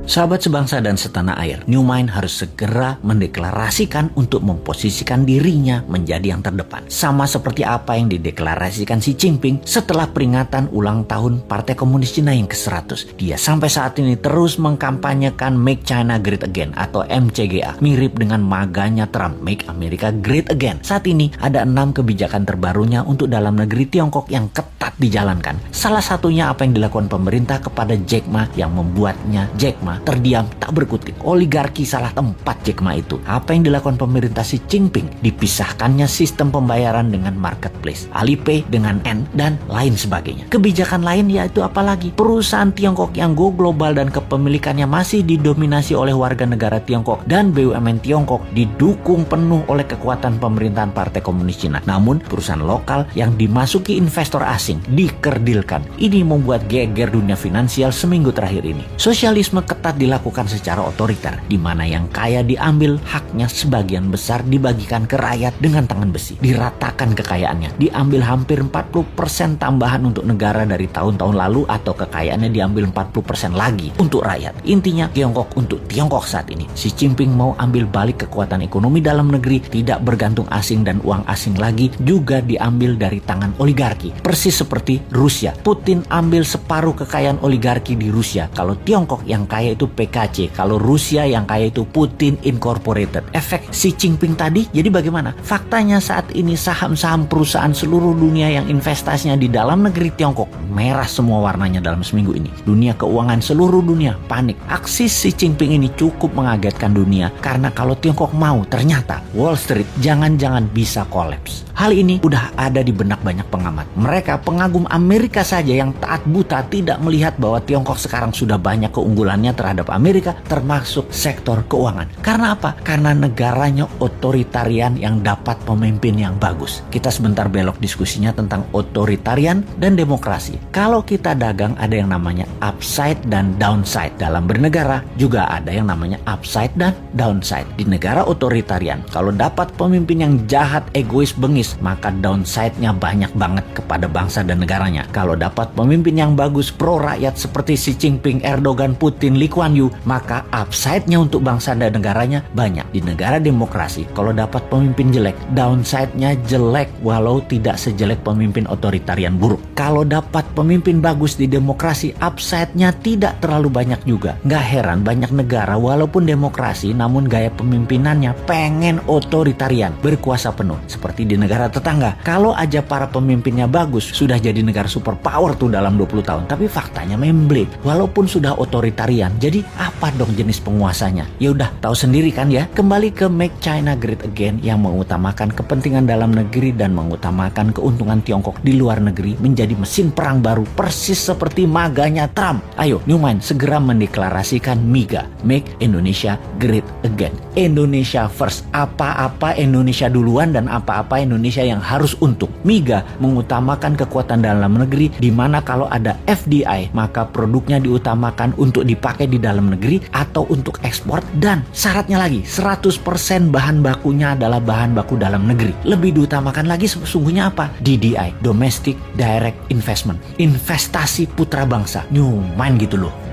Sahabat sebangsa dan setanah air, New Mind harus segera mendeklarasikan untuk memposisikan dirinya menjadi yang terdepan. Sama seperti apa yang dideklarasikan Xi Jinping setelah peringatan ulang tahun Partai Komunis Cina yang ke-100. Dia sampai saat ini terus mengkampanyekan Make China Great Again atau MCGA, mirip dengan maganya Trump, Make America Great Again. Saat ini ada 6 kebijakan terbarunya untuk dalam negeri Tiongkok yang ketat dijalankan. Salah satunya apa yang dilakukan pemerintah kepada Jack Ma yang membuatnya Jack Ma terdiam tak berkutik. Oligarki salah tempat Jack Ma itu. Apa yang dilakukan pemerintah Xi Jinping? Dipisahkannya sistem pembayaran dengan marketplace, Alipay dengan N dan lain sebagainya. Kebijakan lain yaitu apalagi? Perusahaan Tiongkok yang go global dan kepemilikannya masih didominasi oleh warga negara Tiongkok dan BUMN Tiongkok didukung penuh oleh kekuatan pemerintahan Partai Komunis Cina. Namun perusahaan lokal yang dimasuki investor asing dikerdilkan. Ini membuat geger dunia finansial seminggu terakhir ini. Sosialisme ketat dilakukan secara otoriter, di mana yang kaya diambil haknya, sebagian besar dibagikan ke rakyat dengan tangan besi. Diratakan kekayaannya, diambil hampir 40% tambahan untuk negara dari tahun-tahun lalu, atau kekayaannya diambil 40% lagi untuk rakyat. Intinya Tiongkok untuk Tiongkok saat ini. Xi Jinping mau ambil balik kekuatan ekonomi dalam negeri, tidak bergantung asing dan uang asing lagi, juga diambil dari tangan oligarki. Persis seperti Rusia. Putin ambil separuh kekayaan oligarki di Rusia. Kalau Tiongkok yang kaya itu PKC, kalau Rusia yang kaya itu Putin Incorporated. Efek Xi Jinping tadi, jadi bagaimana? Faktanya saat ini saham-saham perusahaan seluruh dunia yang investasinya di dalam negeri Tiongkok merah semua warnanya dalam seminggu ini. Dunia keuangan seluruh dunia panik. Aksi Xi Jinping ini cukup mengagetkan dunia, karena kalau Tiongkok mau, ternyata Wall Street jangan-jangan bisa kolaps. Hal ini udah ada di benak banyak pengamat. Mereka pengagum Amerika saja yang taat buta tidak melihat bahwa Tiongkok sekarang sudah banyak keunggulannya terhadap Amerika, termasuk sektor keuangan. Karena apa? Karena negaranya otoritarian yang dapat pemimpin yang bagus. Kita sebentar belok diskusinya tentang otoritarian dan demokrasi. Kalau kita dagang ada yang namanya upside dan downside. Dalam bernegara juga ada yang namanya upside dan downside. Di negara otoritarian, kalau dapat pemimpin yang jahat, egois, bengis, maka downside-nya banyak banget kepada bangsa dan negaranya. Kalau dapat pemimpin yang bagus, pro rakyat seperti Xi Jinping, Erdogan, Putin, Lee Kuan Yew, maka upside-nya untuk bangsa dan negaranya banyak. Di negara demokrasi, kalau dapat pemimpin jelek, downside-nya jelek walau tidak sejelek pemimpin otoritarian buruk. Kalau dapat pemimpin bagus di demokrasi, upside-nya tidak terlalu banyak juga. Nggak heran banyak negara walaupun demokrasi namun gaya pemimpinannya pengen otoritarian, berkuasa penuh. Seperti di negara tetangga, kalau aja para pemimpinnya bagus, sudah jadi negara superpower tuh dalam 20 tahun. Tapi faktanya memble, walaupun sudah otoritarian. Jadi apa dong jenis penguasanya? Ya udah tahu sendiri kan ya. Kembali ke Make China Great Again yang mengutamakan kepentingan dalam negeri dan mengutamakan keuntungan Tiongkok di luar negeri menjadi mesin perang baru, persis seperti maganya Trump. Ayo New Mind segera mendeklarasikan MIGA, Make Indonesia Great Again. Indonesia first. Apa-apa Indonesia duluan dan apa-apa Indonesia yang harus untung. MIGA mengutamakan kekuatan dalam negeri, di mana kalau ada FDI maka produknya diutamakan untuk dipakai di dalam negeri atau untuk ekspor, dan syaratnya lagi 100% bahan bakunya adalah bahan baku dalam negeri. Lebih diutamakan lagi sesungguhnya apa? DDI, Domestic Direct Investment, investasi putra bangsa. New Mind gitu loh.